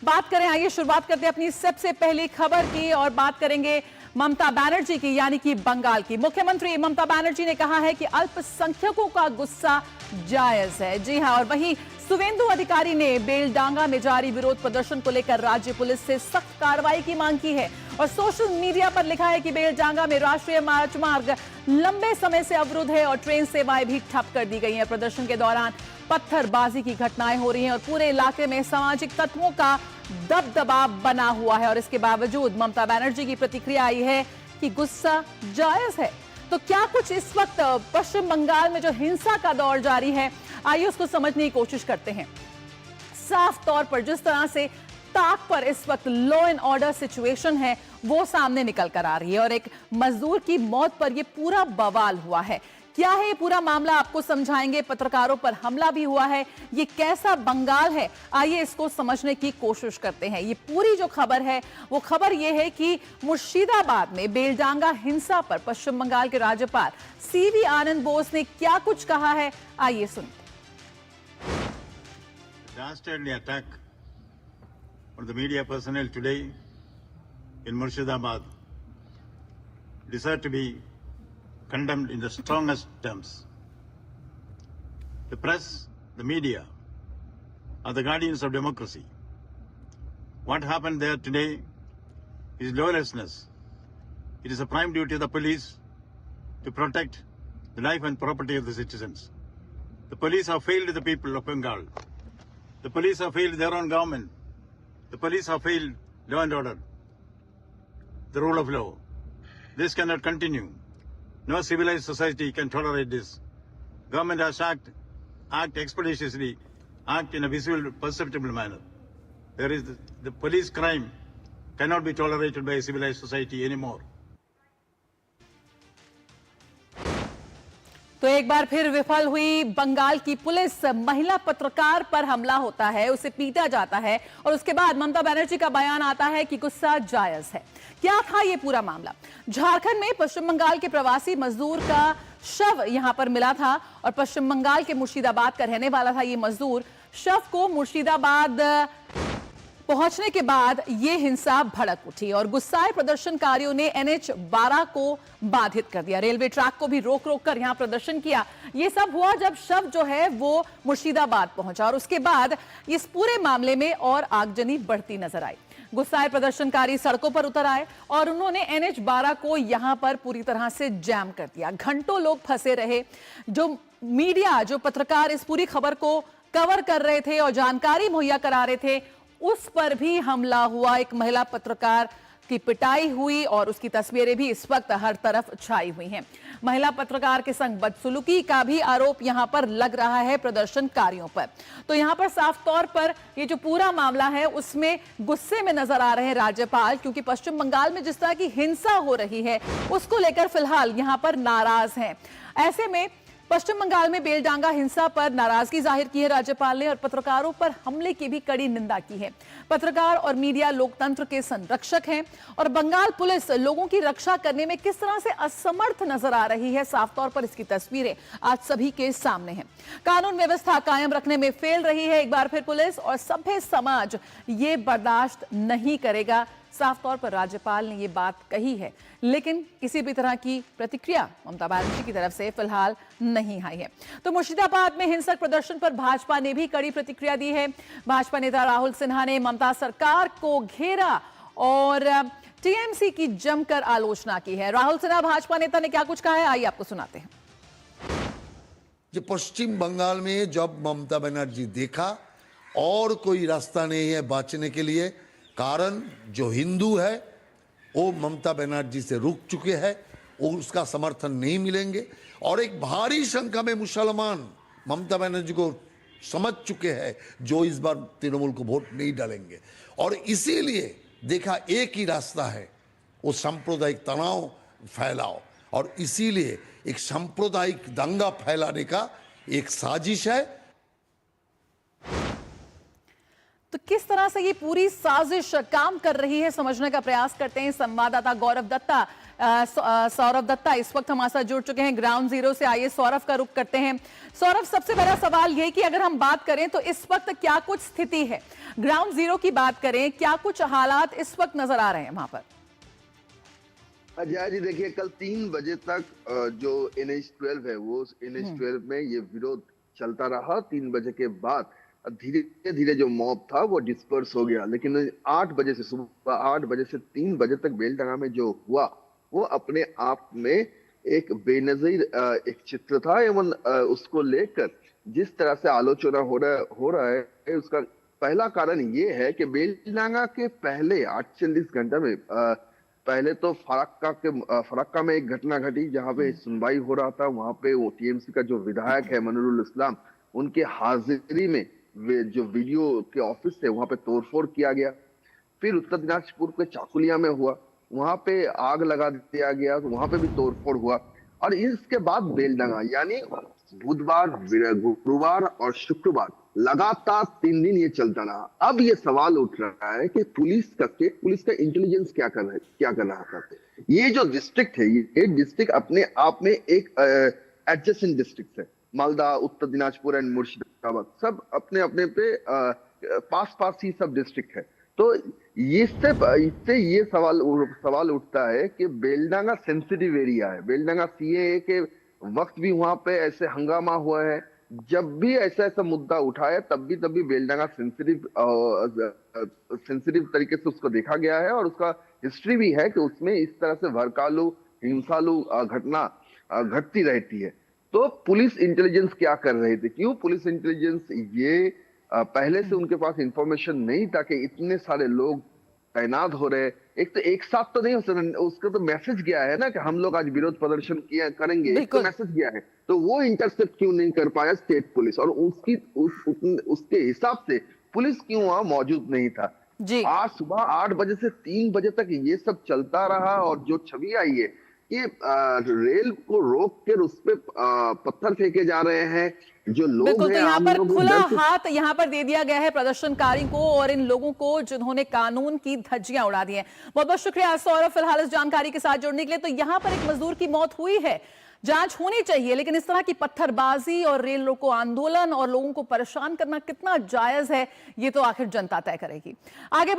बात करें, आइए शुरुआत करते हैं अपनी सबसे पहली खबर की और बात करेंगे ममता बनर्जी की, यानी कि बंगाल की। मुख्यमंत्री ममता बनर्जी ने कहा है कि अल्पसंख्यकों का गुस्सा जायज है। जी हां, और वहीं सुवेंदु अधिकारी ने बेलडांगा में जारी विरोध प्रदर्शन को लेकर राज्य पुलिस से सख्त कार्रवाई की मांग की है और सोशल मीडिया पर लिखा है कि बेलडांगा में राष्ट्रीय राजमार्ग लंबे समय से अवरुद्ध है और ट्रेन सेवाएं भी ठप कर दी गई हैं। प्रदर्शन के दौरान पत्थरबाजी की घटनाएं हो रही हैं और पूरे इलाके में सामाजिक तत्वों का दबदबा बना हुआ है और इसके बावजूद ममता बनर्जी की प्रतिक्रिया आई है कि गुस्सा जायज है। तो क्या कुछ इस वक्त पश्चिम बंगाल में जो हिंसा का दौर जारी है, आइए उसको समझने की कोशिश करते हैं। साफ तौर पर जिस तरह से ताक पर इस वक्त लॉ एंड ऑर्डर सिचुएशन है वो सामने निकल कर आ रही है और एक मजदूर की मौत पर यह पूरा बवाल हुआ है। क्या है ये पूरा मामला, आपको समझाएंगे। पत्रकारों पर हमला भी हुआ है, ये कैसा बंगाल है, आइए इसको समझने की कोशिश करते हैं। ये पूरी जो खबर है वो खबर ये है कि मुर्शिदाबाद में बेलडांगा हिंसा पर पश्चिम बंगाल के राज्यपाल सीवी आनंद बोस ने क्या कुछ कहा है, आइए सुनते। Dastardly attack on the media personnel today in Murshidabad deserve to be condemned in the strongest terms. The press, the media are the guardians of democracy. What happened there today is lawlessness. It is a prime duty of the police to protect the life and property of the citizens. The police have failed the people of Bengal. The police have failed their own government. The police have failed law and order, the rule of law. This cannot continue. No civilized society can tolerate this. Government has act expeditiously, act in a visual, perceptible manner. There is the police crime cannot be tolerated by a civilized society anymore. तो एक बार फिर विफल हुई बंगाल की police. महिला पत्रकार पर हमला होता है, उसे पीटा जाता है और उसके बाद ममता बनर्जी का बयान आता है कि गुस्सा जायज है। क्या था ये पूरा मामला? झारखंड में पश्चिम बंगाल के प्रवासी मजदूर का शव यहां पर मिला था और पश्चिम बंगाल के मुर्शिदाबाद का रहने वाला था ये मजदूर। शव को मुर्शिदाबाद पहुंचने के बाद यह हिंसा भड़क उठी और गुस्साए प्रदर्शनकारियों ने NH 12 को बाधित कर दिया। रेलवे ट्रैक को भी रोक रोक कर यहां प्रदर्शन किया। यह सब हुआ जब शव जो है वो मुर्शिदाबाद पहुंचा और उसके बाद इस पूरे मामले में और आगजनी बढ़ती नजर आई। गुस्साए प्रदर्शनकारी सड़कों पर उतर आए और उन्होंने NH 12 को यहां पर पूरी तरह से जैम कर दिया। घंटों लोग फंसे रहे। जो मीडिया, जो पत्रकार इस पूरी खबर को कवर कर रहे थे और जानकारी मुहैया करा रहे थे, उस पर भी हमला हुआ। एक महिला पत्रकार की पिटाई हुई और उसकी तस्वीरें भी इस वक्त हर तरफ छाई हुई हैं। महिला पत्रकार के संग बदसलूकी का भी आरोप यहां पर लग रहा है प्रदर्शनकारियों पर। तो यहां पर साफ तौर पर ये जो पूरा मामला है उसमें गुस्से में नजर आ रहे हैं राज्यपाल, क्योंकि पश्चिम बंगाल में जिस तरह की हिंसा हो रही है उसको लेकर फिलहाल यहां पर नाराज हैं। ऐसे में पश्चिम बंगाल में बेलडांगा हिंसा पर नाराजगी जाहिर की है राज्यपाल ने और पत्रकारों पर हमले की भी कड़ी निंदा की है। पत्रकार और मीडिया लोकतंत्र के संरक्षक हैं और बंगाल पुलिस लोगों की रक्षा करने में किस तरह से असमर्थ नजर आ रही है, साफ तौर पर इसकी तस्वीरें आज सभी के सामने हैं। कानून व्यवस्था कायम रखने में फेल रही है एक बार फिर पुलिस और सभ्य समाज ये बर्दाश्त नहीं करेगा। साफ तौर पर राज्यपाल ने ये बात कही है, लेकिन किसी भी तरह की प्रतिक्रिया ममता बनर्जी की तरफ से फिलहाल नहीं आई है। तो मुर्शिदाबाद में हिंसक प्रदर्शन पर भाजपा ने भी कड़ी प्रतिक्रिया दी है। भाजपा नेता राहुल सिन्हा ने ममता सरकार को घेरा और टीएमसी की जमकर आलोचना की है। राहुल सिन्हा भाजपा नेता ने क्या कुछ कहा है, आइए आपको सुनाते हैं। जो पश्चिम बंगाल में जब ममता बनर्जी देखा और कोई रास्ता नहीं है बाँचने के लिए, कारण जो हिंदू है वो ममता बनर्जी से रुक चुके हैं, वो उसका समर्थन नहीं मिलेंगे और एक भारी संख्या में मुसलमान ममता बनर्जी को समझ चुके हैं जो इस बार तृणमूल को वोट नहीं डालेंगे और इसीलिए देखा एक ही रास्ता है, वो सांप्रदायिक तनाव फैलाओ और इसीलिए एक सांप्रदायिक दंगा फैलाने का एक साजिश है। तो किस तरह से ये पूरी साजिश काम कर रही है समझने का प्रयास करते हैं। संवाददाता गौरव दत्ता सौरभ दत्ता इस वक्त हमारे साथ जुड़ चुके हैं ग्राउंड जीरो से। आइए सौरभ का रुख करते हैं। सौरभ, सबसे पहला सवाल ये कि अगर हम बात करें तो इस वक्त क्या कुछ स्थिति है, ग्राउंड जीरो की बात करें, क्या कुछ हालात इस वक्त नजर आ रहे हैं वहां पर? अजय जी, देखिए कल 3 बजे तक जो NH-12 है वो NH-12 में ये विरोध चलता रहा। 3 बजे के बाद धीरे धीरे जो मॉब था वो डिस्पर्स हो गया, लेकिन 8 बजे से सुबह 8 बजे से 3 बजे तक बेलडंगा में जो हुआ वो अपने आप में एक बेनजीर एक चित्र था। एवं उसको लेकर जिस तरह से आलोचना हो रहा है उसका पहला कारण ये है कि बेलडंगा के पहले 48 घंटे में पहले तो फरक्का में एक घटना घटी जहां पे सुनवाई हो रहा था। वहां पे वो TMC का जो विधायक है मनिरुल इस्लाम, उनके हाजिरी में जो वीडियो के ऑफिस थे वहां पे तोड़फोड़ किया गया। फिर उत्तर दिनाजपुर के चाकुलिया में हुआ, वहां पे आग लगा दिया गया, वहां पे भी तोड़फोड़ हुआ। और इसके बाद बेलडंगा, यानी बुधवार, गुरुवार और शुक्रवार लगातार 3 दिन ये चलता रहा। अब ये सवाल उठ रहा है कि स्टेट पुलिस का इंटेलिजेंस क्या कर रहा था। ये जो डिस्ट्रिक्ट है, ये डिस्ट्रिक्ट अपने आप में एक एडजेसेंट डिस्ट्रिक्ट है। मालदा, उत्तर दिनाजपुर एंड मुर्शिदाबाद सब अपने अपने पे पास ही सब डिस्ट्रिक्ट है। तो इससे ये सवाल उठता है कि बेलडंगा सेंसिटिव एरिया है। बेलडंगा CAA के वक्त भी वहां पे ऐसे हंगामा हुआ है। जब भी ऐसा मुद्दा उठाया तब भी बेलडंगा सेंसिटिव तरीके से उसको देखा गया है। और उसका हिस्ट्री भी है कि उसमें इस तरह से भड़कालू, हिंसालू घटना घटती रहती है। तो पुलिस इंटेलिजेंस क्या कर रहे थे? क्यों पुलिस इंटेलिजेंस ये पहले से उनके पास इंफॉर्मेशन नहीं था कि इतने सारे लोग तैनात हो रहे। एक साथ तो नहीं हो सकता, उसका तो मैसेज गया है ना कि हम लोग आज विरोध प्रदर्शन करेंगे, एक तो मैसेज गया है। तो वो इंटरसेप्ट क्यों नहीं कर पाया स्टेट पुलिस? और उसके हिसाब से पुलिस क्यों वहां मौजूद नहीं था जी। आज सुबह 8 बजे से 3 बजे तक ये सब चलता रहा। और जो छवि आई है कि रेल को रोक कर उस पे पत्थर फेंके जा रहे हैं। जो लोग बिल्कुल, तो यहाँ पर खुला डर से हाथ यहाँ पर दे दिया गया है प्रदर्शनकारी को और इन लोगों को जिन्होंने कानून की धज्जियां उड़ा दी हैं। बहुत बहुत शुक्रिया सौरभ फिलहाल इस जानकारी के साथ जुड़ने के लिए। तो यहाँ पर एक मजदूर की मौत हुई है, जांच होनी चाहिए, लेकिन इस तरह की पत्थरबाजी और रेल रोको आंदोलन और लोगों को परेशान करना कितना जायज है, ये तो आखिर जनता तय करेगी। आगे